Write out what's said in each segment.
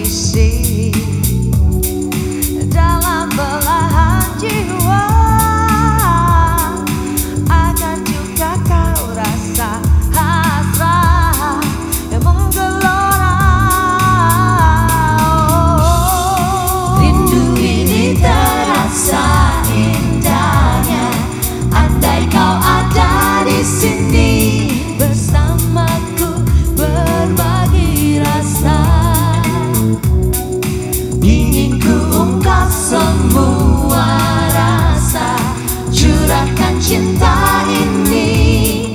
mengisi dalam belahan jiwa. Akan juga kau rasa hasrat yang menggelora. Rindu ini terasa indahnya andai kau ada di sini bersamaku berbagi rasa. Ingin ku ungkap semua rasa, curahkan cinta ini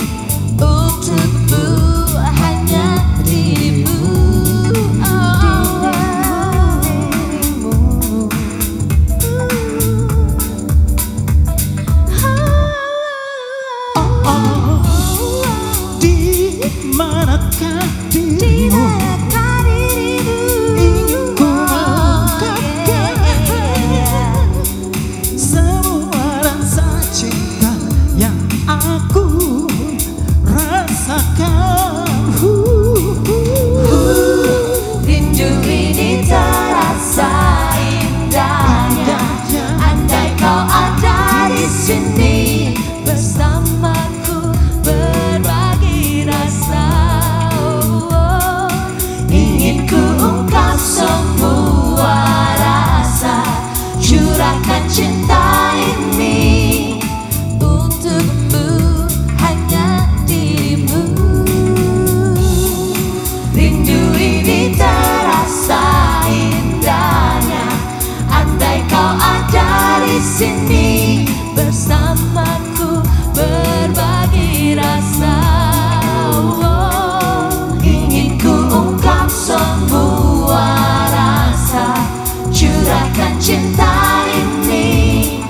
untukmu, hanya dirimu. Di manakah dirimu? Ingin ku ungkapkan semua rasa cinta yang aku rasakan. Rindu ini terasa indahnya andai kau ada di sini bersamaku berbagi rasa. Ingin ku ungkap semua rasa, curahkan cinta ini untukmu, hanya dirimu. Rindu ini terasa indahnya andai kau ada di sini bersamaku berbagi rasa. Ingin ku ungkap semua rasa, curahkan cinta ini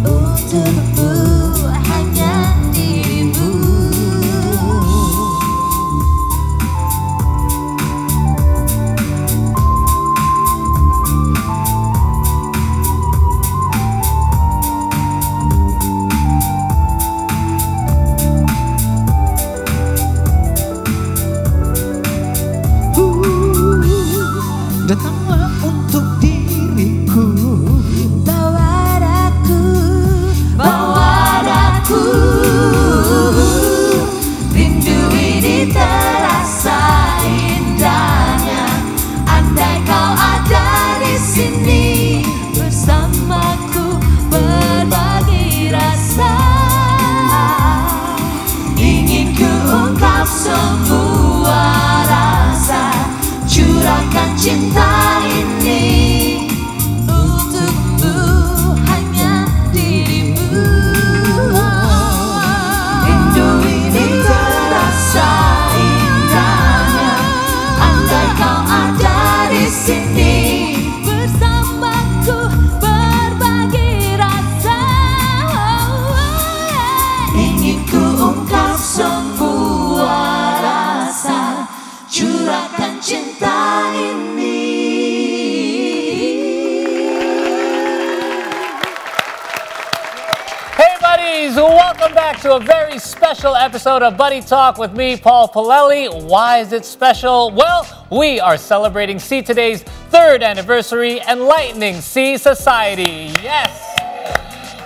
untukmu, hanya dirimu. Datanglah untuk diriku, Bawa daku. Rindu ini terasa indahnya andai kau ada di sini bersamaku berbagi rasa. Ingin ku ungkap semua rasa, curahkan cinta ini untukmu, hanya dirimu. Rindu ini terasa indahnya andai kau ada di sini bersamaku berbagi rasa. Ingin ku ungkap semua rasa, curahkan cinta ini. Hey buddies, welcome back to a very special episode of Buddy Talk with me, Paul Palelli. Why is it special? Well, we are celebrating See Today's 3rd anniversary Enlightening See Society. Yes!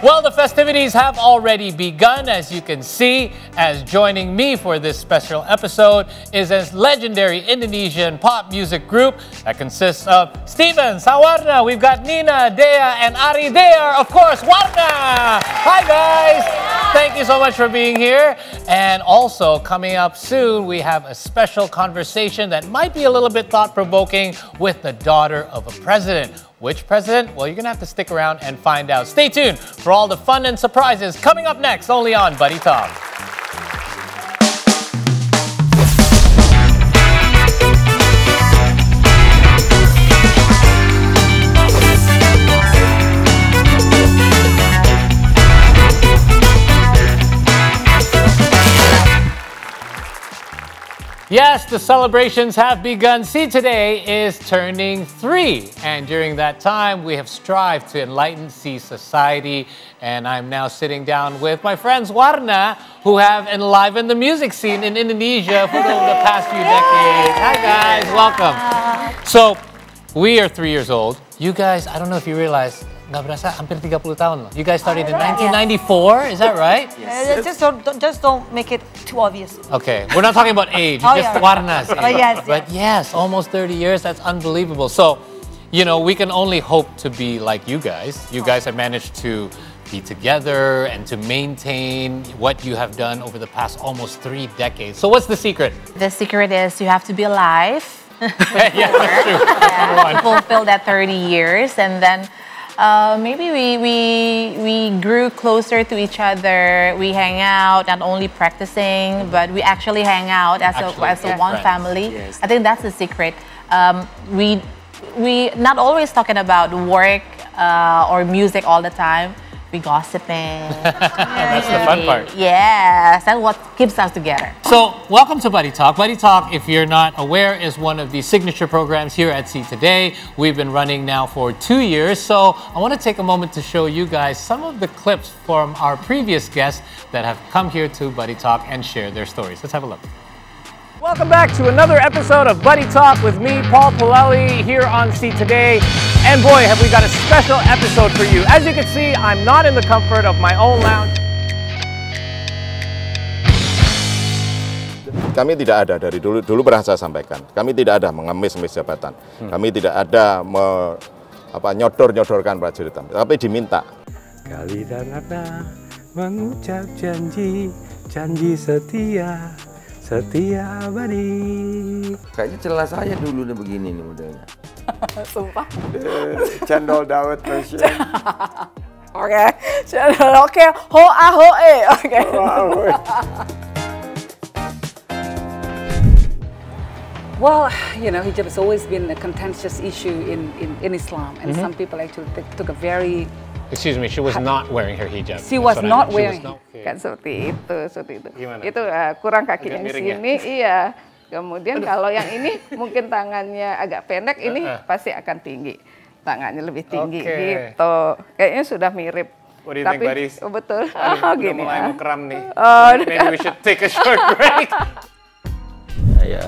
Well, the festivities have already begun, as you can see, as joining me for this special episode is a legendary Indonesian pop music group that consists of Steven, Warna, we've got Nina, Dea, and Ari there, of course, Warna! Hi guys! Thank you so much for being here. And also, coming up soon, we have a special conversation that might be a little bit thought-provoking with the daughter of a president. Which president? Well, you're going to have to stick around and find out. Stay tuned for all the fun and surprises coming up next, only on Buddy Talk. Yes, the celebrations have begun. See, today is turning 3. And during that time, we have strived to enlighten See society. And I'm now sitting down with my friends Warna, who have enlivened the music scene in Indonesia for the past few decades. Hi guys, welcome. So, we are 3 years old. You guys, I don't know if you realize, nggak berasa hampir 30 tahun loh. You guys started in 1994, is that right? Yes. Just don't make it too obvious. Okay, we're not talking about age, Oh, just yeah. Warna's age. Yes, But yes, almost 30 years, that's unbelievable. So, you know, we can only hope to be like you guys. You guys have managed to be together and to maintain what you have done over the past almost 3 decades. So what's the secret? The secret is you have to be alive. Yeah, that's true. To fulfill that 30 years, and then maybe we grew closer to each other. We hang out, not only practicing, but we actually hang out as a one family. Yes. I think that's the secret. We not always talking about work or music all the time. We gossiping. That's the fun part. Yes, that's what keeps us together. So, welcome to Buddy Talk. Buddy Talk, if you're not aware, is one of the signature programs here at See Today. We've been running now for 2 years, so I want to take a moment to show you guys some of the clips from our previous guests that have come here to Buddy Talk and share their stories. Let's have a look. Welcome back to another episode of Buddy Talk with me, Paul Palelli, here on See Today. And boy, have we got a special episode for you. As you can see, I'm not in the comfort of my own lounge. Kami tidak ada dari dulu pernah saya sampaikan. Kami tidak ada mengemis-ngemis jabatan. Kami tidak ada nyodor-nyodorkan prajurit, tapi diminta. Kali dan Ratna mengucap janji, janji setia, setia abadi. Kayaknya celah saya dulu udah begini nih modelnya. Sumpah. Cendol dawet version. Oke, oke, hoa hoe, oke. Well, you know, hijab has always been a contentious issue in Islam, and some people actually took a very... Excuse me, she was not wearing her hijab. She was not wearing. Kan seperti itu. Gimana? Itu kurang kakinya Agak di miring sini, iya. Kemudian kalau yang ini mungkin tangannya agak pendek, ini pasti akan tinggi. Tangannya lebih tinggi gitu. Kayaknya sudah mirip. What do you think, buddies? Oh, betul. Udah Gini mulai ya. mau kram nih. Maybe we should take a short break.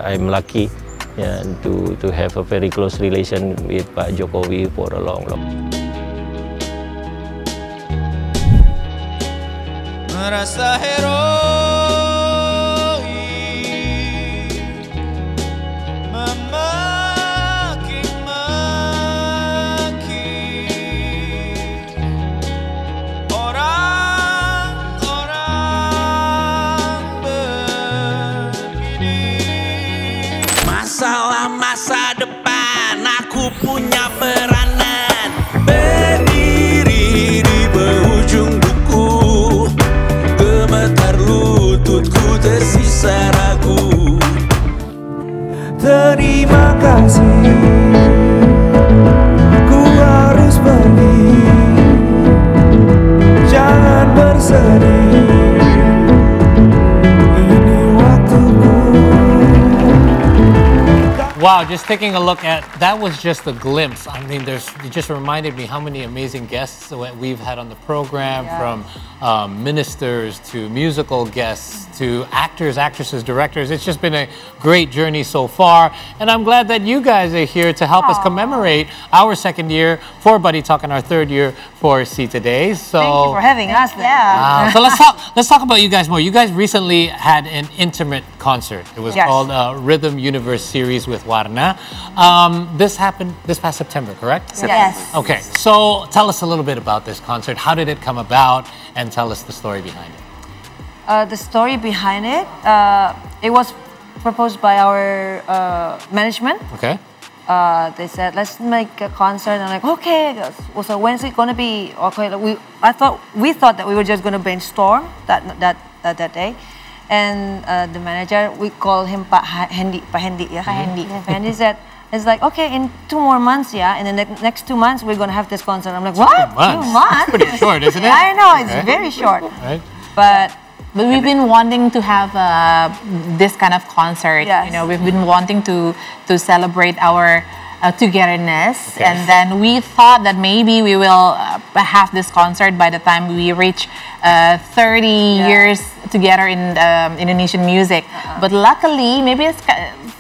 I'm lucky to have a very close relation with Pak Jokowi for a long. Merasa heroik, memaki-maki orang-orang begini. Masalah masa depan, aku punya peranan. Berdiri di ujung buku, gemetar lututku tersisa ragu. Terima kasih, ku harus pergi, jangan bersedih, ini waktuku. Wow, just taking a look at, that was just a glimpse. I mean, it just reminded me how many amazing guests that we've had on the program, from ministers to musical guests to actors, actresses, directors. It's just been a great journey so far. And I'm glad that you guys are here to help us commemorate our 2nd year for Buddy Talk and our 3rd year for See Today. So Thank you for having us. Yeah. so let's talk about you guys more. You guys recently had an intimate concert. It was called Rhythm Universe Series with Warna. This happened this past September, correct? Yes. Okay, so tell us a little bit about this concert. How did it come about? And tell us the story behind it. The story behind it, it was proposed by our management. Okay. They said, let's make a concert. And I'm like, okay. So when's it going to be? Okay, we thought that we were just going to brainstorm that day. And the manager, we call him Pak Hendi, yeah? Pak Hendi said, it's like, okay, in 2 more months, yeah, in the next 2 months, we're going to have this concert. I'm like, what? 2 months? 2 months? Pretty short, isn't it? I know, it's very short. Right. But we've been wanting to have this kind of concert. Yes. You know, we've been wanting to celebrate our togetherness, and then we thought that maybe we will have this concert by the time we reach 30 years together in Indonesian music. But luckily, maybe it's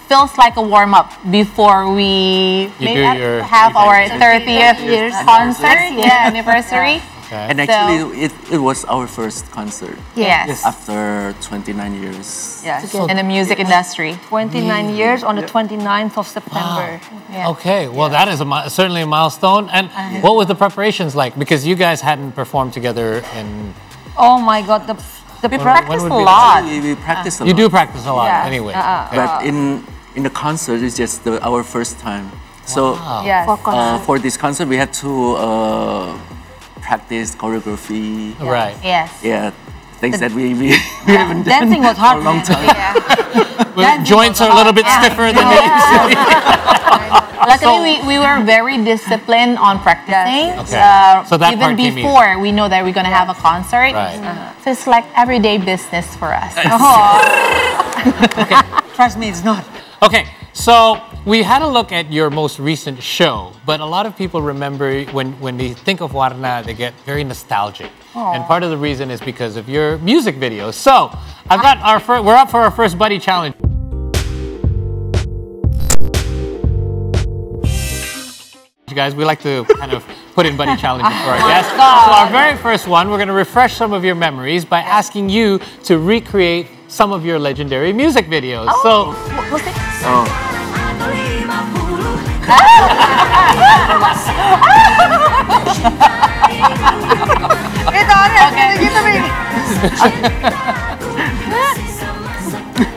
feels like a warm up before we have our 30th years concert, anniversary. Okay. And actually, it was our first concert. Yes. After 29 years. Yes. In the music industry. 29 years on the 29th of September. Yeah. Okay, well that is certainly a milestone. And what was the preparations like? Because you guys hadn't performed together in... Oh my God, we practice a lot. We practice a lot. You do practice a lot, Yeah. anyway. But in the concert, it's just our first time. So Yes. for this concert, we had to practice choreography. Right. Yes. Yeah, things that we haven't done Dancing was hard for a long for me. time. Well, joints are a little bit stiffer than they used to be. Luckily, we were very disciplined on practicing. Okay. So that even part came before we know that we're going to have a concert. Right. So it's like everyday business for us. Trust me, it's not. Okay, so we had a look at your most recent show, but a lot of people remember when they think of Warna, they get very nostalgic. And part of the reason is because of your music videos. So I've got we're up for our first buddy challenge. You guys, we like to kind of put in buddy challenges for our guests. So our very first one, we're going to refresh some of your memories by asking you to recreate some of your legendary music videos. So,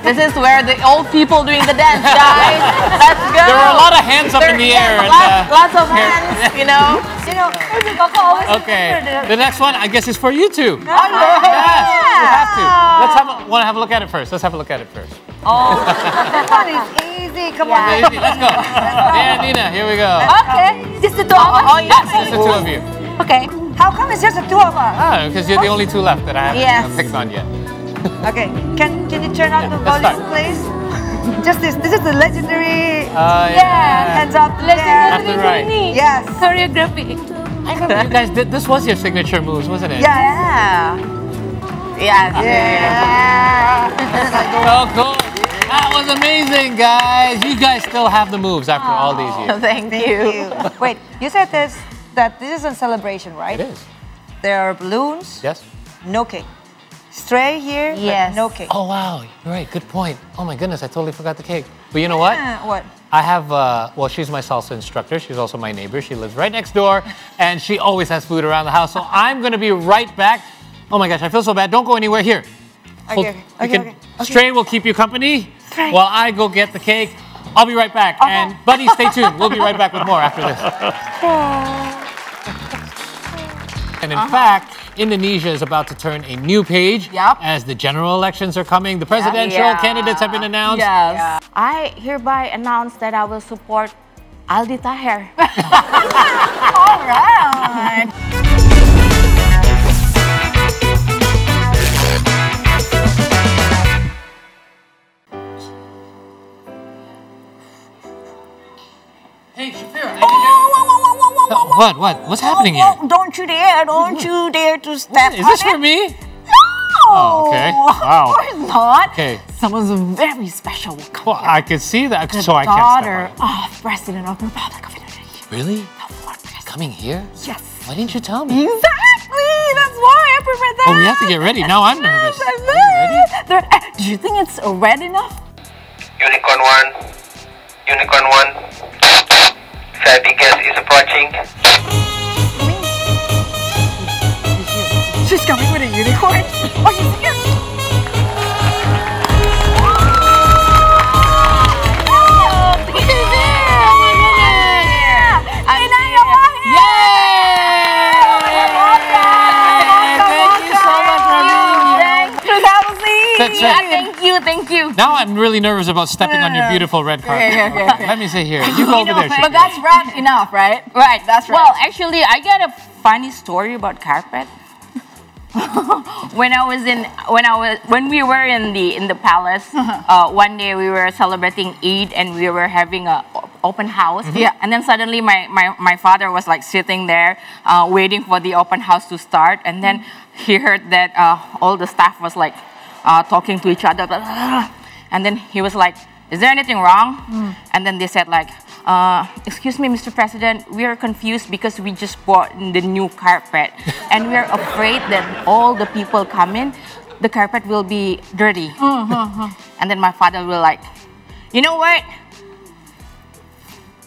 This is where the old people doing the dance, guys. Let's go. there were a lot of hands up in the air. And, Lots of hands, you know. okay, the next one, I guess, is for you two. Oh, yeah. Yes, you have to. Want to have a look at it first? Let's have a look at it first. Oh, that one is easy. Come on. Easy. Let's go. Yeah, Nina, here we go. Okay, just the two of us. Oh, yes. Just the two of you. Okay. How come it's just the two of us? Because you're the only two left that I haven't picked on yet. Okay. Can you turn up the let's volume, start. please? Just this. This is the legendary. Yeah. Hands up. Left and right. Yes. Choreography. I remember you guys did. This was your signature moves, wasn't it? Yeah. Yeah. So cool. That was amazing, guys. You guys still have the moves after all these years. Thank you. Wait, you said that this is a celebration, right? It is. There are balloons. Yes. No cake. Stray here, Yes. but no cake. Oh wow, you're right. Good point. Oh my goodness, I totally forgot the cake. But you know what? What? I have, well, she's my salsa instructor. She's also my neighbor. She lives right next door, and she always has food around the house. So I'm going to be right back. Oh my gosh, I feel so bad. Don't go anywhere here. Okay. Stray will keep you company while I go get the cake. I'll be right back. And buddy, stay tuned. We'll be right back with more after this. And in fact, Indonesia is about to turn a new page as the general elections are coming. The presidential candidates have been announced. Yes. I hereby announce that I will support Aldi Taher. All right. Hey, Shafira. What? What's happening here? Don't you dare to step Is this for me? No! Oh, okay. Wow. Of course not. Okay. Someone very special will come Well, I could see that, here. so I The can't daughter step on of President of the Republic of Indonesia. it. Really? Coming here? Yes. Why didn't you tell me? Exactly! That's why I prepared that. Oh, we have to get ready. Now I'm nervous. Yes, Are you ready? Do you think it's red enough? Unicorn 1. Unicorn 1. VIP guest is approaching. She's coming with a unicorn. Oh, she's here. Inayah Wahid. Thank you so much for being here. Please have a seat. Sit. Thank you. Now I'm really nervous about stepping on your beautiful red carpet. Okay. Let me sit here. You go over there. But that's red enough, right? Right. That's right. Well, actually, I got a funny story about carpet. when we were in the palace, one day we were celebrating Eid and we were having a open house. Yeah. And then suddenly my father was like sitting there waiting for the open house to start, and then he heard that all the staff was like talking to each other, and then he was like, is there anything wrong? And then they said like, excuse me, Mr. President, we are confused because we just bought the new carpet and we are afraid that all the people come in, the carpet will be dirty. And then my father will like, you know what?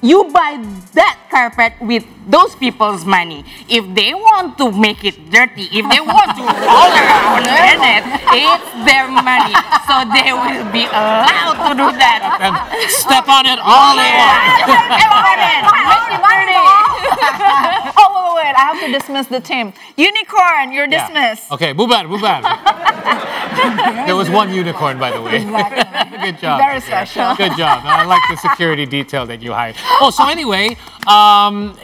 You buy that carpet with those people's money. If they want to make it dirty, if they want to roll around in it, it's their money. So they will be allowed to do that. And step on it all they want. Step on it. Make it dirty. Oh, wait, I have to dismiss the team. Unicorn, you're dismissed. Okay, bubar. There was one unicorn, by the way. Good job. Very special. Good job. I like the security detail that you hired. Oh, so anyway,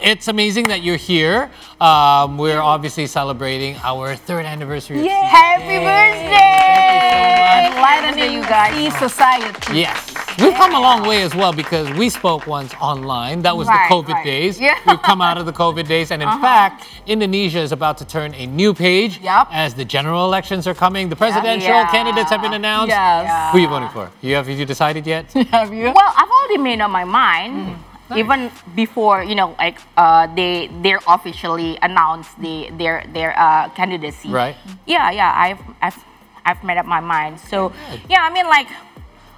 it's amazing that you're here. We're obviously celebrating our 3rd anniversary. Yay. Happy birthday! Enlightening you guys. Society. Yes. We've come a long way as well because we spoke once online. That was the COVID days. Yeah. We've come out of the COVID days. And in fact, Indonesia is about to turn a new page as the general elections are coming. The presidential candidates have been announced. Yes. Who are you voting for? Have you decided yet? Have you? Well, I've already made up my mind. Even before, you know, like they're officially announced their candidacy. Right. Yeah. I've made up my mind. So yeah, I mean, like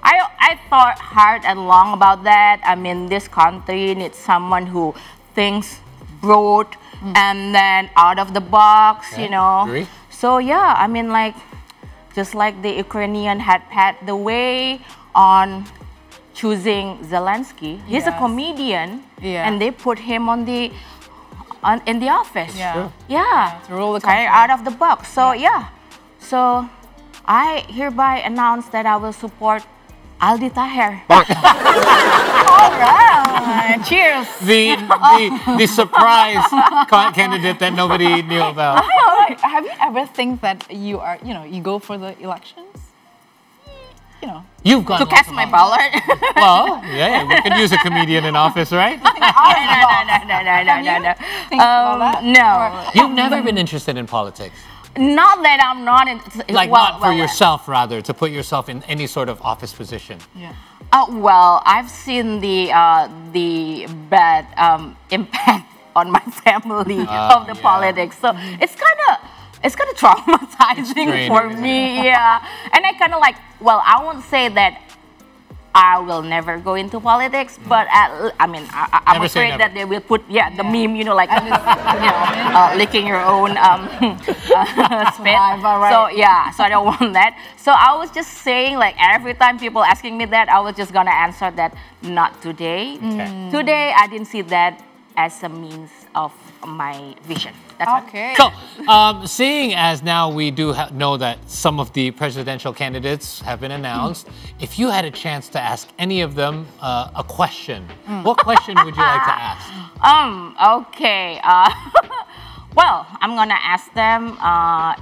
I thought hard and long about that. I mean, this country needs someone who thinks broad and then out of the box. You know. Agree. So yeah, I mean, like just like the Ukrainian had paved the way on choosing Zelensky. He's a comedian, and they put him in the office. To rule the country. Out of the box. So so I hereby announce that I will support Aldi Taher. All right. Cheers. The surprise candidate that nobody knew about. Have you ever think that you are, you go for the elections? You've gone to cast my ballot. Well, yeah, we could use a comedian in office, right? No. You've never been interested in politics. Not that I'm not in. Not for yourself, rather, to put yourself in any sort of office position. Yeah. Well, I've seen the bad impact on my family of the politics, so it's kind of traumatizing for me. Yeah, and I kind of like. Well, I won't say that I will never go into politics, but I'm afraid that they will put the meme, like licking your own spit. So so I don't want that. So I was just saying, like every time people asking me that, I was just gonna answer that not today. Today I didn't see that as a means of my vision. That's okay. So, seeing as now we do know that some of the presidential candidates have been announced, if you had a chance to ask any of them a question, what question would you like to ask? Okay. Well, I'm gonna ask them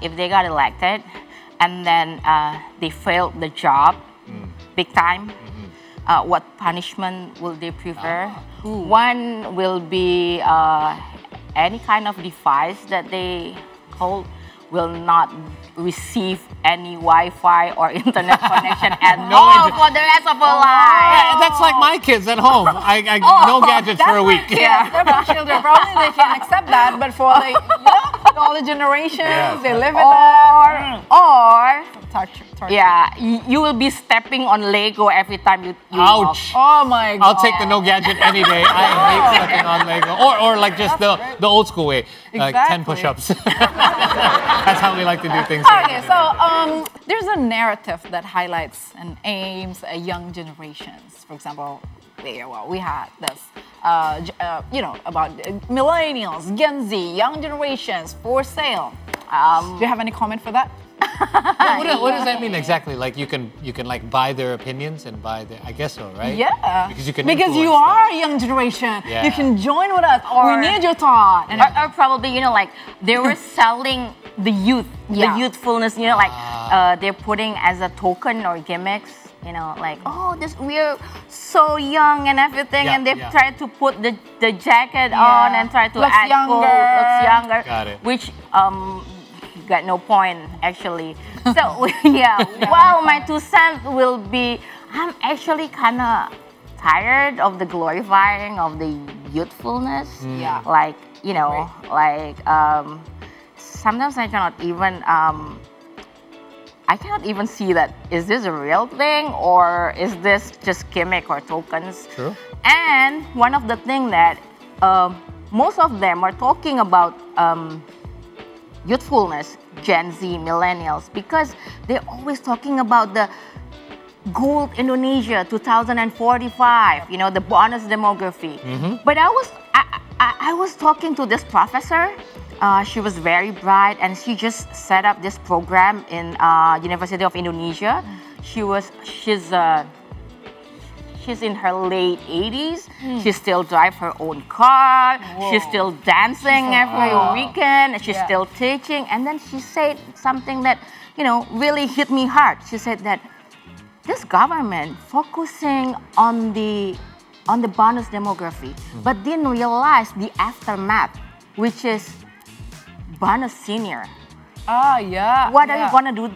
if they got elected and then they failed the job big time. What punishment will they prefer? One will be any kind of device that they hold will not receive any Wi-Fi or internet connection at all for the rest of our life. That's like my kids at home. No gadgets for a week. Yeah, for children, probably they can accept that, but for all the generations, they live with that. Or torture. Yeah, you will be stepping on Lego every time you Ouch. walk. Oh my God. I'll take the no gadget any day. I hate stepping on Lego. Or like just the old school way. Like 10 push-ups. That's how we like to do things. Okay, so there's a narrative that highlights and aims at young generations. For example, we had this, about millennials, Gen Z, young generations for sale. Do you have any comment for that? What does that mean exactly? Like you can like buy their opinions and buy their, I guess so, right? Yeah. Because you are a young generation. Yeah. You can join with us. We need your thought. Or probably, like they were selling the youth, the youthfulness, like they're putting as a token or gimmicks, like, we're so young and everything, and they've tried to put the jacket on and try to act cool, looks younger. Got it. Which got no point actually. So well, my 2 cents will be, I'm actually kind of tired of the glorifying of the youthfulness. Yeah. Like, you know, sometimes I cannot even see that, is this a real thing or is this just gimmick or tokens? True. And one of the things that most of them are talking about youthfulness, Gen Z, millennials, because they're always talking about the gold Indonesia 2045, you know, the bonus demography. But I was talking to this professor. She was very bright, and she just set up this program in University of Indonesia. She's in her late 80s. She still drives her own car. She's still dancing every weekend. She's still teaching. And then she said something that, you know, really hit me hard. She said that this government focusing on the bonus demography, but didn't realize the aftermath, which is bonus senior. Yeah. What are you gonna do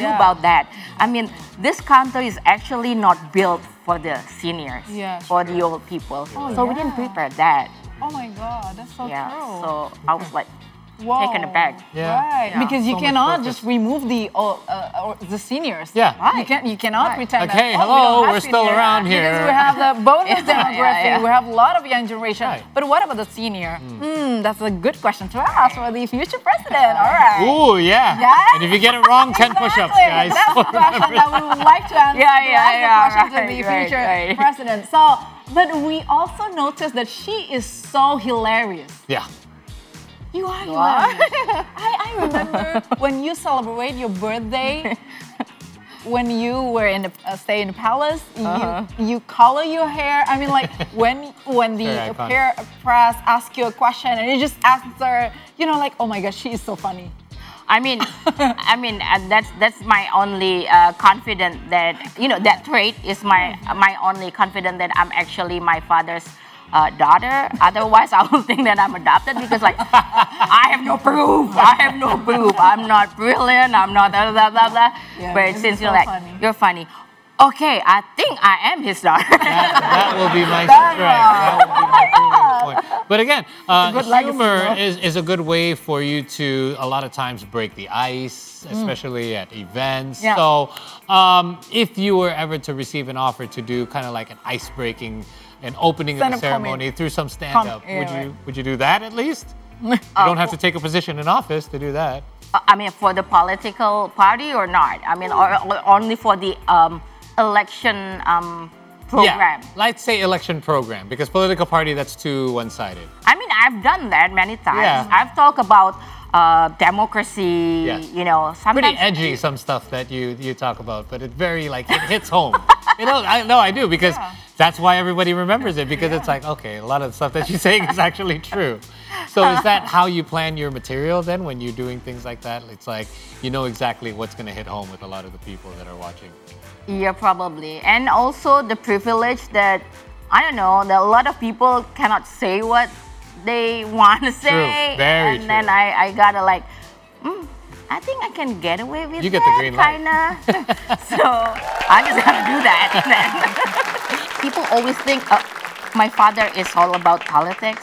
about that? I mean, this country is actually not built for the seniors, for the old people. So we didn't prepare that. Oh my God, that's so true. So I was like taken aback. Right, because you cannot just remove the seniors. You cannot pretend okay, that, hello, we don't we're still around here. Because we have the bonus demography, we have a lot of young generation. But what about the senior? That's a good question to ask for the future president. All right. Ooh, yeah. And if you get it wrong, 10 push-ups, guys. That's the question that we would like to answer. Ask the question to the future president. So, but we also noticed that she is so hilarious. Yeah. You are hilarious. I remember when you celebrate your birthday, when you were in the stay in the palace, you color your hair. I mean, like when the press ask you a question and you just answer, you know, like, oh my gosh, she is so funny. I mean, that's my only confidence that, you know, that trait is my only confidence that I'm actually my father's daughter. Otherwise, I will think that I'm adopted because, like, I have no proof. I'm not brilliant. I'm not blah blah blah blah. But since you're like, you're funny. Okay, I think I am his daughter. That will be my point. But again, humor is a good way for you to, a lot of times, break the ice, especially at events. So if you were ever to receive an offer to do kind of like an ice-breaking and opening of the ceremony through some stand-up, would you do that at least? You don't have to take a position in office to do that. I mean, for the political party or not? I mean, or only for the election program? Yeah, let's say election program, because political party, that's too one-sided. I mean, I've done that many times. I've talked about democracy, you know. Pretty edgy, some stuff that you talk about, but it very, like, it hits home. You know, I do, because that's why everybody remembers it, because it's like, okay, a lot of the stuff that you're saying is actually true. So is that how you plan your material then, when you're doing things like that? It's like, you know exactly what's going to hit home with a lot of the people that are watching. Yeah, probably. And also the privilege that, I don't know, that a lot of people cannot say what they want to say. True. Very true. And then I gotta like, I think I can get away with you get the green light. Kinda. So I just gotta do that. People always think my father is all about politics,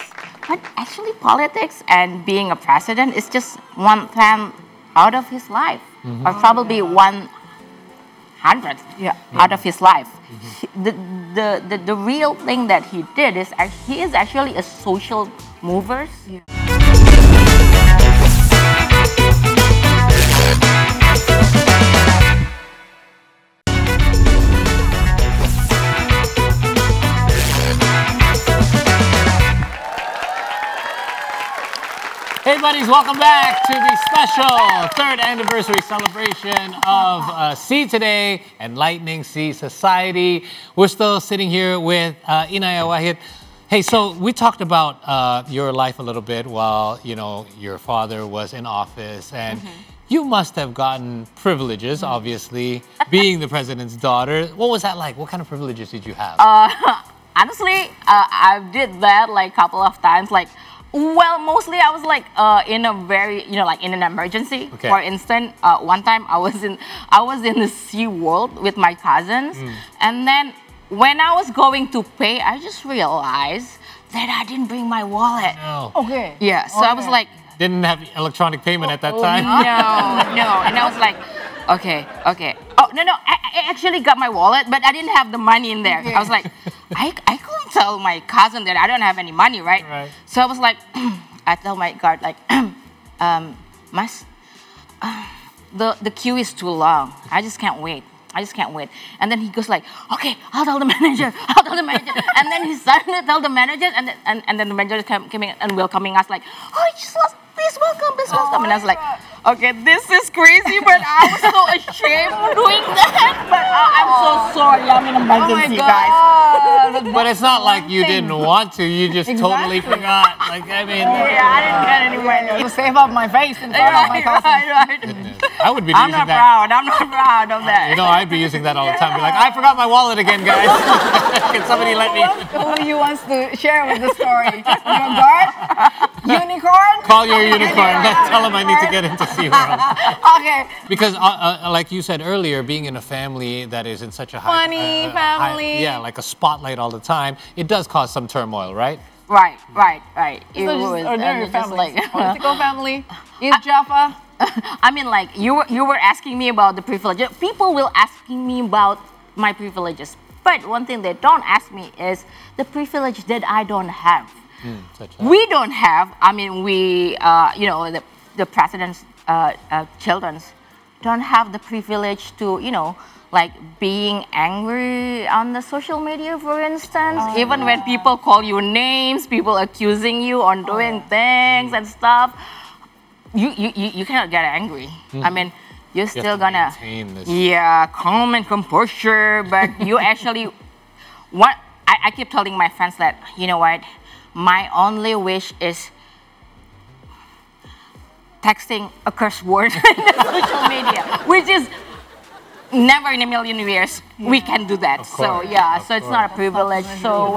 but actually politics and being a president is just one time out of his life, or probably 1/100 out of his life. The real thing that he did is he is actually a social mover. Hey buddies, welcome back to the special 3rd anniversary celebration of See Today, Enlightening, See Society. We're still sitting here with Inayah Wahid. Hey, so we talked about your life a little bit while, you know, your father was in office, and you must have gotten privileges, obviously, being the president's daughter. What was that like? What kind of privileges did you have? Honestly, I did that like a couple of times. Like, Well, mostly I was like in a very, like in an emergency. Okay. For instance, one time I was in the Sea World with my cousins, and then when I was going to pay, I just realized that I didn't bring my wallet. No. Okay. Yeah, so I was like, Didn't have electronic payment at that time? no, and I was like, okay. Oh no, I actually got my wallet, but I didn't have the money in there. I was like, I couldn't tell my cousin that I don't have any money, right? Right. So I was like, I tell my guard like, mas, the queue is too long. I just can't wait. And then he goes like, okay, I'll tell the manager. And then he suddenly tell the manager, and then the manager coming and welcoming us like, oh, please welcome. And I was like, okay, this is crazy, but I was so ashamed of doing that. But I'm so sorry. I'm in emergency, guys. But it's not like you didn't want to. You just totally forgot. Like, I mean... Yeah, I didn't get any money. To save up my face in front of my cousin. Right. I would be I'm using not that. proud of that. You know, I'd be using that all the time. Be like, I forgot my wallet again, guys. Can somebody let me... Who wants to share with the story? Your guard? Unicorn? Call your unicorn. Tell them I need to get into SeaWorld. Okay. Because, like you said earlier, being in a family that is in such a high... Funny family. like a spotlight all the time, it does cause some turmoil, right? Right. It So was, just ordinary and just family. like, Political family. East Jaffa. I mean, like you were asking me about the privileges. People will asking me about my privileges, but one thing they don't ask me is the privilege that I don't have. We don't have. I mean, we, the president's children don't have the privilege to, like being angry on the social media, for instance. Even when people call you names, people accusing you on doing things and stuff, you cannot get angry. I mean, you're still gonna, calm and composure, but you actually, I keep telling my friends that, you know what, my only wish is texting a curse word in the social media, which is never in a million years we can do that. So it's not a privilege. So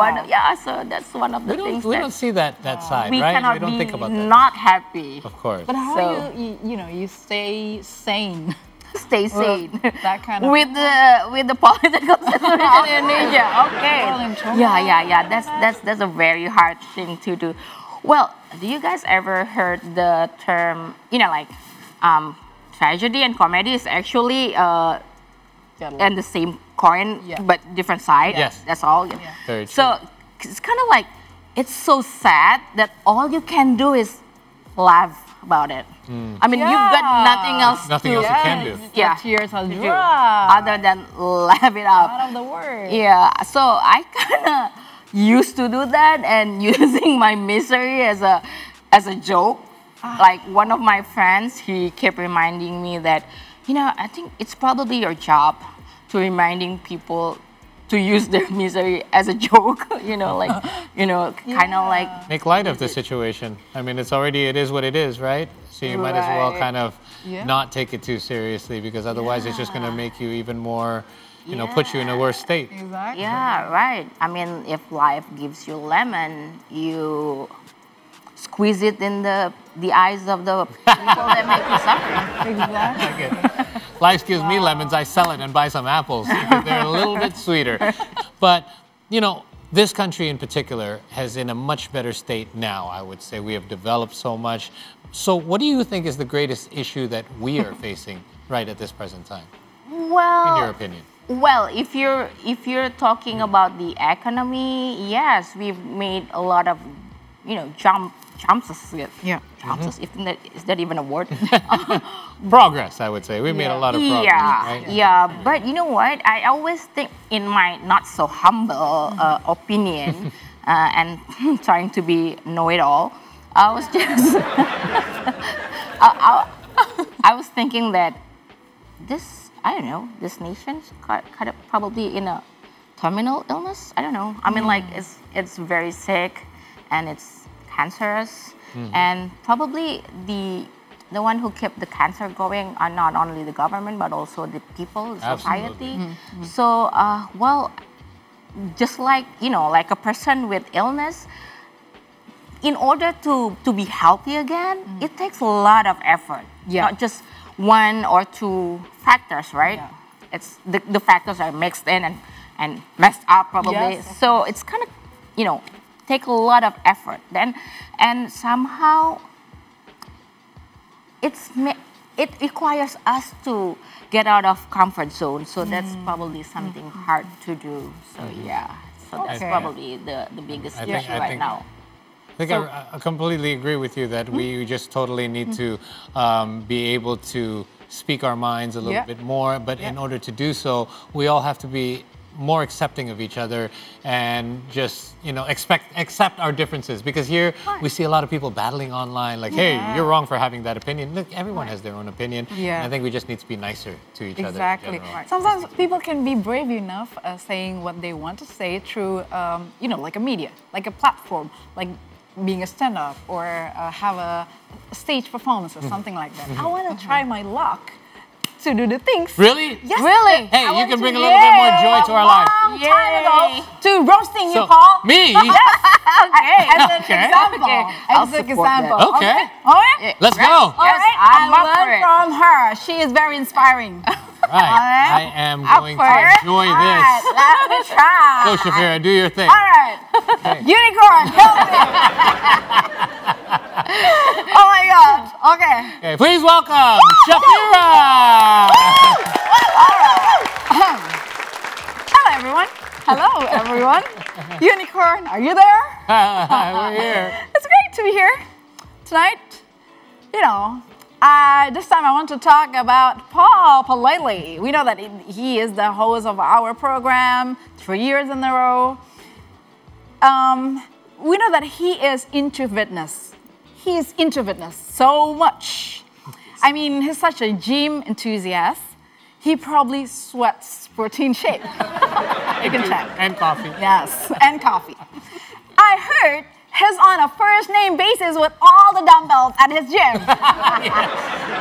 so that's one of the things. We don't see that side, we right? cannot We don't think about that. not happy. Of course. But how do you stay sane? Stay sane. That kind of with the political situation in Indonesia. Okay. Yeah. That's a very hard thing to do. Well, do you guys ever heard the term, tragedy and comedy is actually and the same coin, but different side. Yes. That's all. Very true. So it's kind of like, it's so sad that all you can do is laugh about it. I mean, you've got nothing else Nothing else you can do. Yeah. Tears are dry. Other than laugh it up. Out of the word. Yeah. So I kind of used to do that and using my misery as a joke. Like one of my friends, he kept reminding me that, I think it's probably your job to reminding people to use their misery as a joke, kind of like... Make light of the situation. I mean, it is what it is, right? So you might as well kind of not take it too seriously, because otherwise it's just going to make you even more, put you in a worse state. Exactly. Yeah, right. I mean, if life gives you lemon, you squeeze it in the eyes of the people that make you suffer. Exactly. Life gives me lemons, I sell it and buy some apples because they're a little bit sweeter. But, this country in particular is in a much better state now, I would say. We have developed so much. So what do you think is the greatest issue that we are facing right at this present time? Well, in your opinion? Well, if you're talking about the economy, yes, we've made a lot of, jumps. Yeah, jumps. Is that even a word? Progress, I would say. We made a lot of progress. Right? Yeah. But you know what? I always think, in my not so humble opinion, and trying to be know-it-all, I was just, I was thinking that this nation's kind of probably in a terminal illness. I don't know. I mean, like it's very sick, and it's cancerous, and probably the one who kept the cancer going are not only the government but also the people, the society. So, just like like a person with illness, in order to be healthy again, it takes a lot of effort. Yeah. Not just one or two factors, right? Yeah. It's the factors are mixed in and messed up probably. Yes. So it's kind of, take a lot of effort. And somehow it requires us to get out of comfort zone. So that's probably something hard to do. So yeah, so that's probably the biggest issue right now. I think I completely agree with you that we just totally need to be able to speak our minds a little bit more. But in order to do so, we all have to be more accepting of each other and just, accept our differences. Because here we see a lot of people battling online like, hey, you're wrong for having that opinion. Look, everyone has their own opinion. Yeah. And I think we just need to be nicer to each other. Exactly. Sometimes people can be brave enough saying what they want to say through, like a media, like a platform, like being a stand-up or have a stage performance or something like that. I want to try my luck to do the things. Really? Yes. Really? Hey, you can bring a little bit more joy to our lives. Long time ago to roasting you, So, Paul. me? Yes. Okay. As an Okay. example. Okay. I'll As an support that. example. Okay. All right. Let's go. All right. I'm I up for learned it. from her. She is very inspiring. Right. I am going to enjoy All this. right. Let me try. Go, Shafira, do your thing. All right. Unicorn, help me. Oh my God. Okay. Okay, please welcome Shafira. All right. Hello, everyone. Hello, everyone. Unicorn, are you there? We're here. It's great to be here tonight. This time I want to talk about Paul politely. We know that he is the host of our program 3 years in a row. We know that he is into fitness. He is into fitness so much. I mean, he's such a gym enthusiast. He probably sweats protein shake. You can check. And coffee. Yes, and coffee. I heard he's on a first name basis with all the dumbbells at his gym.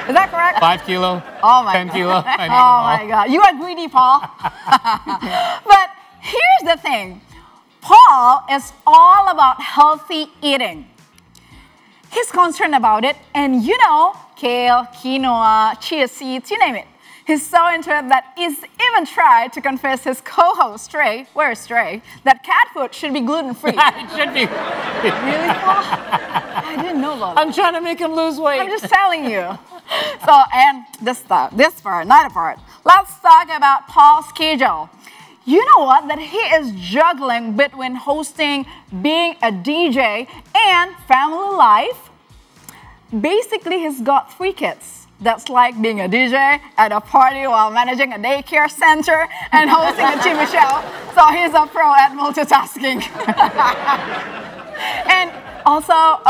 Is that correct? 5 kilo. Oh my 10 kilo. I need them Oh all. my God. You are greedy, Paul. But here's the thing. Paul is all about healthy eating. He's concerned about it, and kale, quinoa, chia seeds, you name it. He's so into it that he's even tried to convince his co-host, Stray, where's Stray, that cat food should be gluten-free. It should be. Really, Paul? I didn't know about that. I'm trying to make him lose weight. I'm just telling you. So, and this part, not a part. Let's talk about Paul's schedule. You know what? That he is juggling between hosting, being a DJ, and family life. Basically, he's got 3 kids. That's like being a DJ at a party while managing a daycare center and hosting a TV show. So he's a pro at multitasking. And also,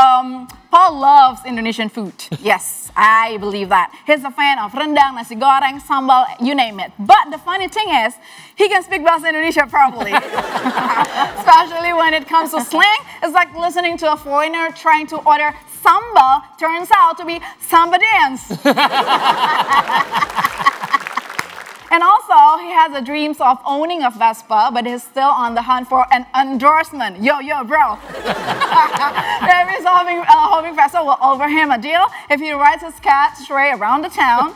Paul loves Indonesian food. Yes, I believe that. He's a fan of rendang, nasi goreng, sambal, you name it. But the funny thing is, he can speak Bahasa Indonesia properly. Especially when it comes to slang. It's like listening to a foreigner trying to order sambal turns out to be samba dance. And also, he has the dreams of owning a Vespa, but he's still on the hunt for an endorsement. Yo, bro. Every hoping Vespa will offer him a deal if he rides his cat Stray around the town.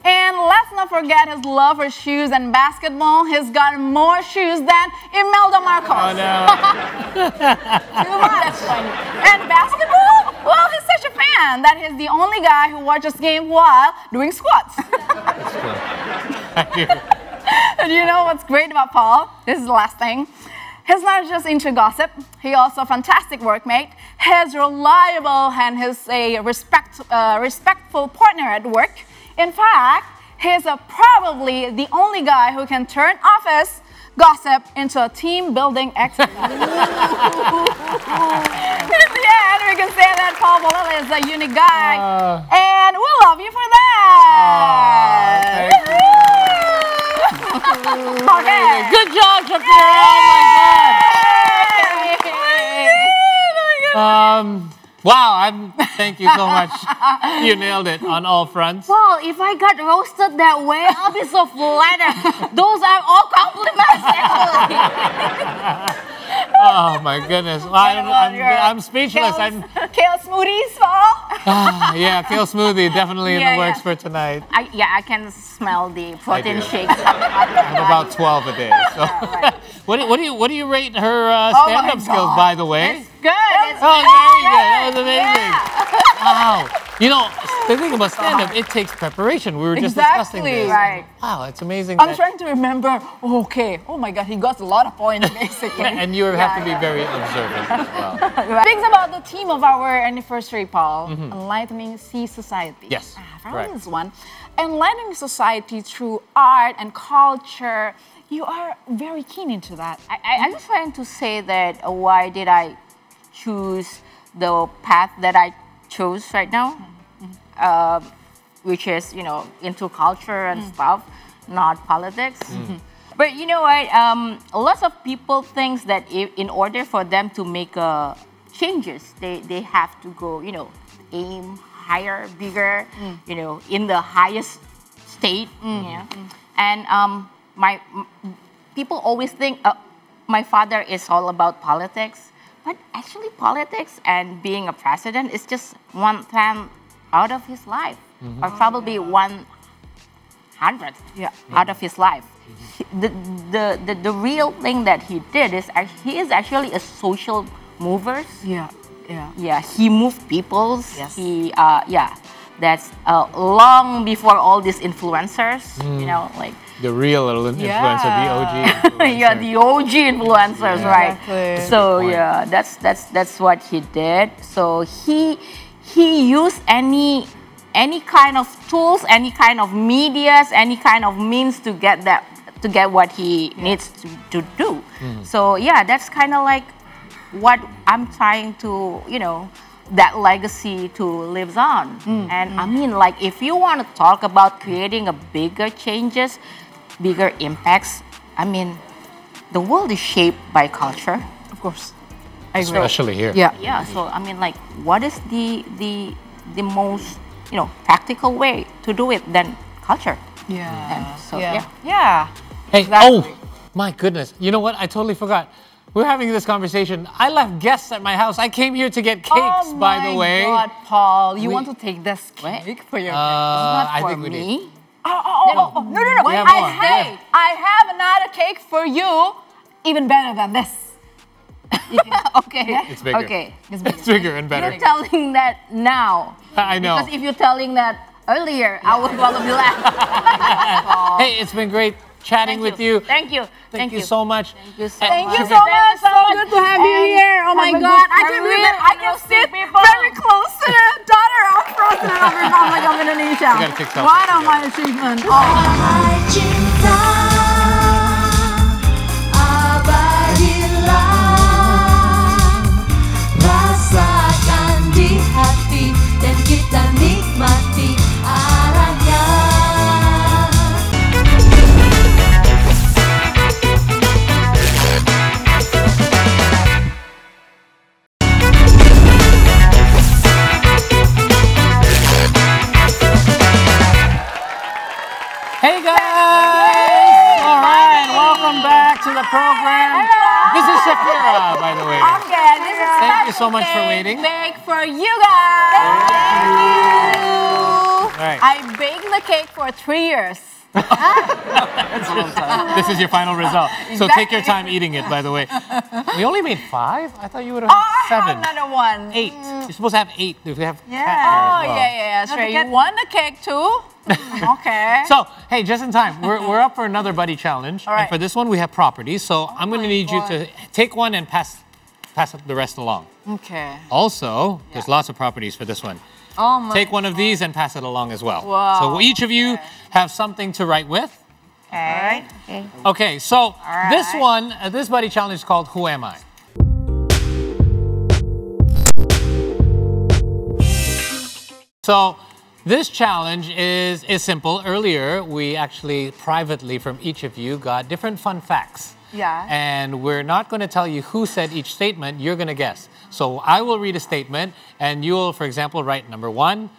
And let's not forget his love for shoes and basketball. He's got more shoes than Imelda Marcos. Oh, no. Too much. And basketball? Well, he's such a fan that he's the only guy who watches games while doing squats. That's true. And you know what's great about Paul? This is the last thing. He's not just into gossip. He's also a fantastic workmate. He's reliable and he's a respectful partner at work. In fact, he's probably the only guy who can turn office gossip into a team-building expert. In the end, we can say that Paul Polele is a unique guy, and we love you for that. Okay. Good job, Shafira. Oh my God. Wow, thank you so much. You nailed it on all fronts. Well, if I got roasted that way, I'll be so flattered. Those are all compliments, actually. Oh my goodness. Well, I'm speechless. Kale smoothies, Paul? Yeah, kale smoothie definitely in the works for tonight. I can smell the protein shakes. I'm about 12 a day. So. What do you rate her stand-up skills, by the way? Good. Oh, very good. That was amazing. Wow. You know, the thing about stand-up, it takes preparation. We were just discussing this. Right. Wow, it's amazing. I'm trying to remember. Okay. Oh my God, he got a lot of points basically. And you have to be very observant as well. Things about the theme of our anniversary, Paul. Enlightening society. Yes. I found this one. Enlightening society through art and culture. You are very keen into that. I'm just trying to say that why did I choose the path that I chose right now, which is, you know, into culture and stuff, not politics. But you know what? Lots of people think that in order for them to make changes, they have to go, you know, aim higher, bigger, you know, in the highest state. Yeah. And people always think my father is all about politics. But actually, politics and being a president is just 1/10 out of his life, or probably 1/100 out of his life. The real thing that he did is he is actually a social mover. Yeah. He moved peoples. Yes. That's long before all these influencers. You know, like. The real influencer, the OG influencer. Yeah, the OG influencers, right? Exactly. So that's what he did. So he used any kind of tools, any kind of medias, any kind of means to get what he needs to do. So yeah, that's kind of like what I'm trying to, you know, that legacy to lives on. And I mean, like, if you want to talk about creating a bigger changes, bigger impacts, I mean, the world is shaped by culture. Of course. I agree. Especially here. Yeah. So I mean, like, what is the most, you know, practical way to do it than culture? Yeah. And so Hey, exactly. oh my goodness! You know what? I totally forgot. We're having this conversation. I left guests at my house. I came here to get cakes, by the way. Oh my God, Paul! You want to take this cake for your? I think we did. Me? No. We have more. I have another cake for you, even better than this. Okay. It's bigger. Okay. It's bigger and better. You're telling that now. I know. Because if you're telling that earlier, I would probably laugh. Hey, it's been great chatting with you. Thank you. Thank you so much. Thank you so Thank much. you so much. So good to have you here. Oh my God, I can't believe that I can sit very close to the daughter of President of the Republic of Indonesia. You gotta take selfies What a together. my achievement. Rasakan di hati dan kita nikmati arahnya. Hey guys! All right, welcome back to the program. This is Shafira, by the way. Okay, this is Thank you so much for waiting. Bake for you guys. Thank you. All right. I baked the cake for 3 years. This is your final result. So take your time eating it, by the way. We only made 5? I thought you would have had 7. Another one. 8. You're supposed to have 8 if we have cat here Oh, as well. yeah. Sure. You want the cake too? Okay. So, hey, just in time, we're up for another buddy challenge. All right. And for this one, we have properties. So I'm going to need you to take one and pass the rest along. Okay. Also, there's lots of properties for this one. Oh my. Take one of these and pass it along as well. Wow. So each of you have something to write with. Okay. Okay, so this one, this buddy challenge is called Who Am I? So this challenge is simple. Earlier, we actually privately from each of you got different fun facts. Yeah. And we're not going to tell you who said each statement, you're going to guess. So I will read a statement and you'll, for example, write number 1,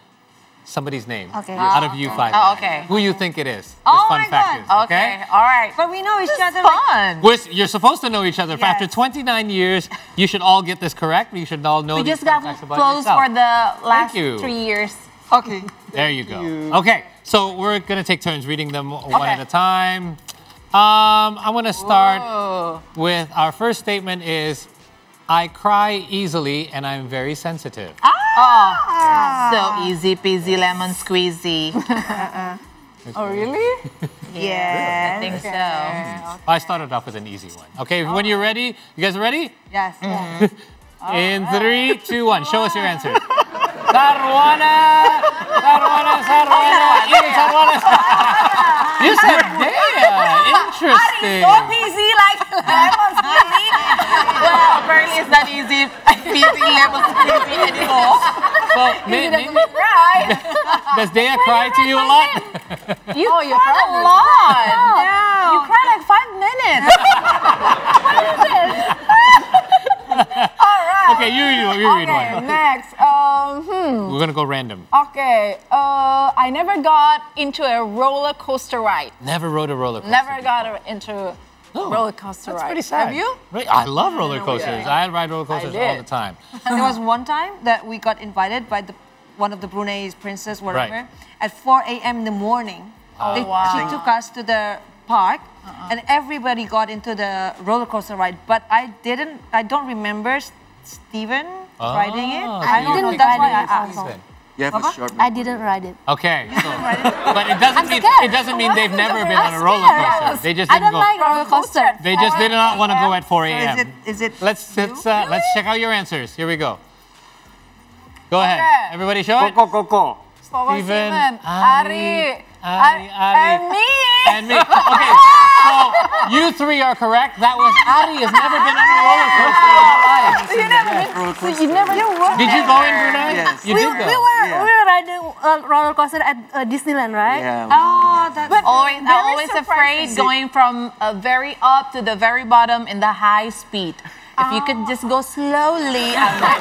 somebody's name. Okay. Out of you five. Oh, okay. Who you think it is. Oh This fun my fact God. is. Okay. All right. But we know each other. Fun. You're supposed to know each other. Yes. After 29 years, you should all get this correct. You should all know We these just fun got facts about close yourself. for the last you. 3 years. Okay. There you go. Okay, so we're gonna take turns reading them one at a time. I'm gonna start with our first statement is, I cry easily and I'm very sensitive. So easy peasy lemon squeezy. Oh, really? I think so. I started off with an easy one. Okay, when you're ready, you guys ready? Yes. In 3, 2, 1, show us your answers. Sarwana! Sarwana, Sarwana! Sarwana! You said Dea! Interesting! So easy like lemon squeezy. Well, apparently it's not easy peasy lemon squeezy anymore. So, maybe, Right? does Dea cry to you a lot? You cry a lot. You cry like 5 minutes. What is this? All right. Okay, you read one. Next. We're gonna go random. Okay. I never got into a roller coaster ride. Never rode a roller coaster. Never got into roller coaster That's ride. pretty sad. Have you? Right? I love roller coasters. I ride roller coasters all the time. There was one time that we got invited by one of the Brunei's princess, whatever, Right. at 4 a.m. in the morning. She took us to the park, and everybody got into the roller coaster ride. But I don't remember Steven riding it. I don't know. That's why I asked. You have a short. I didn't ride it. Okay, so, but it doesn't mean they've never been on a roller coaster. They just I didn't don't go. like roller coaster. They just did not want to go at 4 a.m. Is it? Let's check out your answers. Here we go. Go ahead. Okay. Everybody show it. Koko. Steven, Ari, and me. And me. Okay, so you three are correct. That was Ari has never been on a roller coaster in her life. You never been. You never. Did you go in Brunei? Yes. You did go. We were riding a roller coaster at Disneyland, right? Yeah. Oh, that's I'm always afraid going from very up to the very bottom in the high speed. If you could just go slowly, I'm like,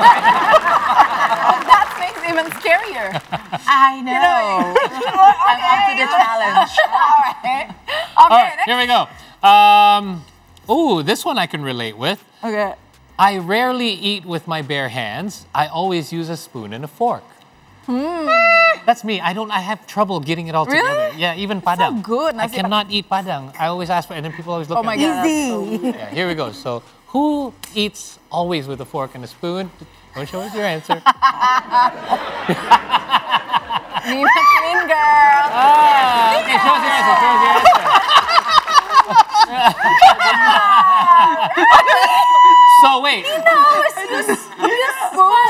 That makes it even scarier. I know. I'm up to the challenge. All right, here we go. Ooh, this one I can relate with. Okay. I rarely eat with my bare hands. I always use a spoon and a fork. That's me. I have trouble getting it all together. Really? Yeah, even padang. So good. I cannot eat padang. I always ask for it, and then people always look Oh at my me. God. Easy. Yeah, here we go. So, who eats always with a fork and a spoon? Don't show us your answer. Mean girl. Okay, show us your answer. Show us your answer. So wait.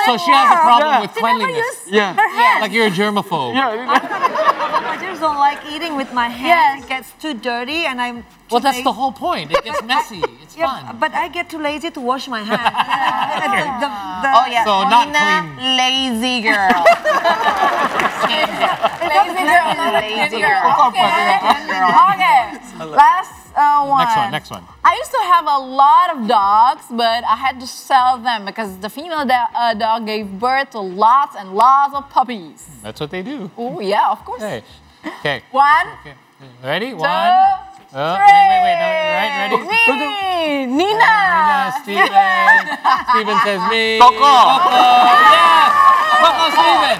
So she has a problem with cleanliness. Yeah. Like you're a germaphobe. I just don't like eating with my hands. It gets too dirty, and I'm. Well, that's the whole point. It gets messy. It's fun. But I get too lazy to wash my hands. Oh yeah, So not Nina, clean. lazy girl. Lazy girl. Lazy girl. Okay. Last one. Next one. I used to have a lot of dogs, but I had to sell them because the female dog gave birth to lots and lots of puppies. That's what they do. Oh yeah, of course. Hey. Okay. One, Okay. Ready? two, One. three. Wait. No, right? Ready? Me, Nina. Nina, Steven. Steven says me. Coco. Yes. Coco, Steven.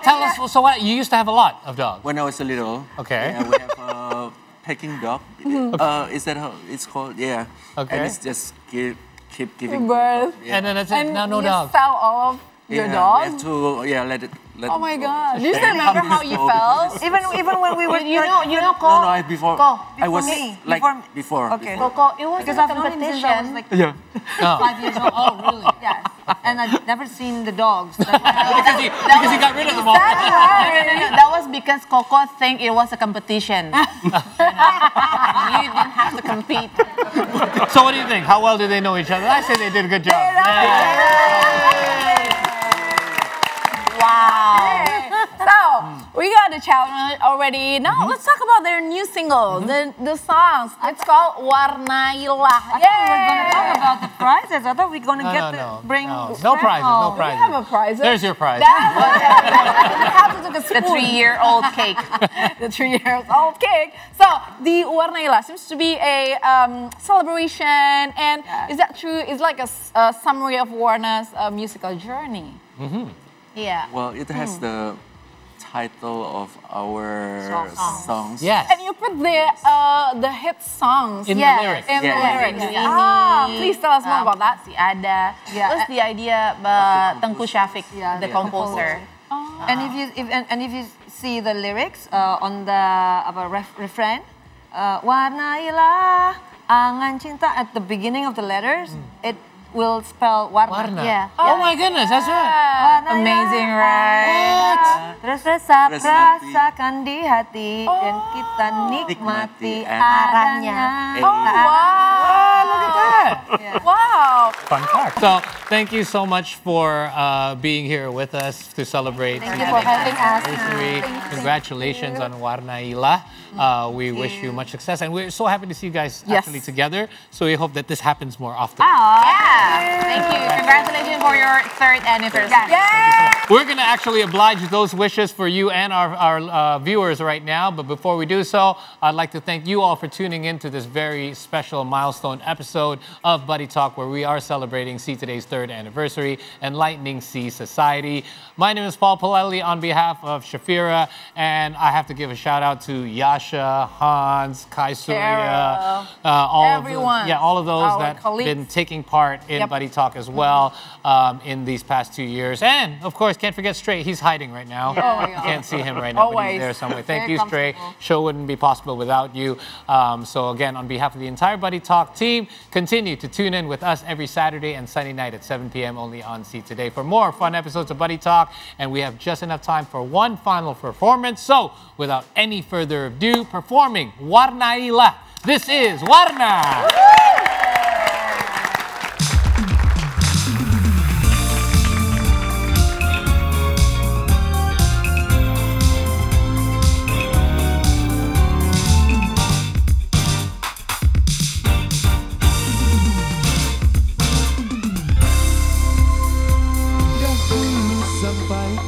Tell us. So what? You used to have a lot of dogs. When I was a little. Okay. Yeah, we have a pecking dog. Is that how it's called? Yeah. Okay. And it's just keep giving Birth. Yeah. And then that's it. Now no you dogs. sell all of your We dogs. have to let it. Oh my God! Do you still remember how you felt? Even when we were. You know, No, before I was me. like before. Okay. Coco, it was Because a I've known him since I was competition. like Yeah. 5 years old. Oh, really? Yes. And I've never seen the dogs. That's why because he got rid of them all. That was because Coco think it was a competition. You didn't have to compete. So what do you think? How well do they know each other? I say they did a good job. Wow. So we got the challenge already. Now let's talk about their new single, the songs. It's called Warna. I thought we were going to talk about the prizes. I thought we were going to bring no prizes, no prizes. We have a prize. There's your prize. We have to take a spoon. The 3-year-old cake. The 3-year-old cake. So the Warna seems to be a celebration, and is that true? It's like a summary of Warna's musical journey. Yeah. Well, it has the title of our songs. Yes. And you put the hit songs in the lyrics. In the lyrics. Please tell us more about that. Si ada. Terus the idea Tengku Syafiq, the composer. And if you see the lyrics on the refrain, warnailah angan cinta, at the beginning of the letters, it will spell warna. Yeah. Oh my goodness, that's right. Amazing, right? Terus rasakan di hati dan kita nikmati arahnya. Oh wow! Look at that! Wow! Fun fact. So thank you so much for being here with us to celebrate. Thank you for having us. Congratulations on Warnailah. We wish you much success, and we're so happy to see you guys actually together. So we hope that this happens more often. Thank you. Congratulations for your 3rd anniversary. We're going to actually oblige those wishes for you and our viewers right now. But before we do so, I'd like to thank you all for tuning in to this very special milestone episode of Buddy Talk, where we are celebrating See Today's 3rd anniversary, Enlightening See Society. My name is Paul Palelli on behalf of Shafira, and I have to give a shout out to Yasha, Hans, Kai Surya, all of those that have been taking part in Buddy Talk as well in these past 2 years. And of course, can't forget Stray. He's hiding right now. You can't see him right now, but he's there somewhere. Thank you, Stray. Show wouldn't be possible without you. So again, on behalf of the entire Buddy Talk team, continue to tune in with us every Saturday and Sunday night at 7 p.m. only on See Today for more fun episodes of Buddy Talk. And we have just enough time for one final performance. So without any further ado, performing Warnailah. This is Warna.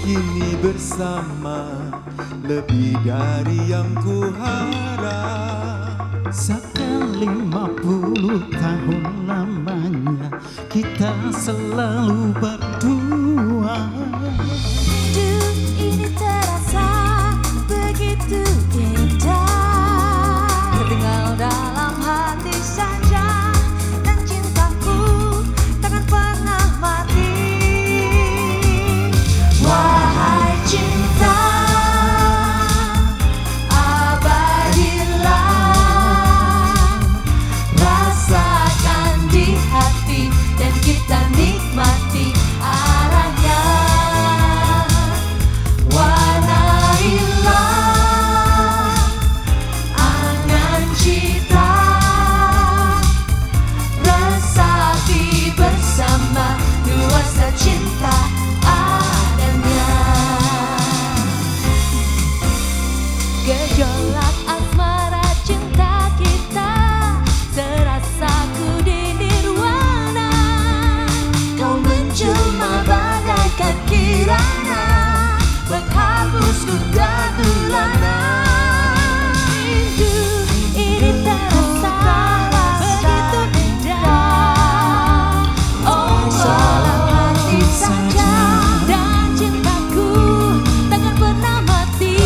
Kini bersama lebih dari yang kuharap. Sekian 50 tahun lamanya kita selalu berdua. Ini terasa begitu indah, tertinggal dalam hati saja, dan cintaku takkan pernah mati. Wahai cinta, abadilah, rasakan di hati dan kita nikmati arahnya. Warnailah angan cita, resapi bersama nuansa cinta. Gejolak asmara cinta kita terasa ku di nirwana. Kau menjelma bagaikan kirana, menghapus duka gulana. Rindu ini terasa begitu indah. Oh, dalam hati saja, dan cintaku takkan pernah mati.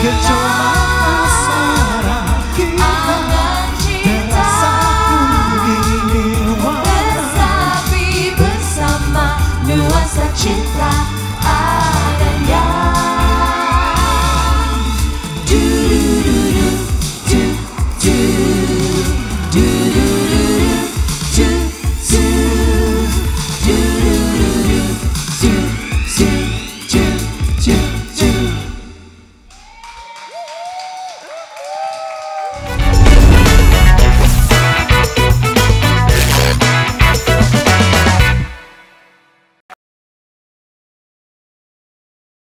kecuali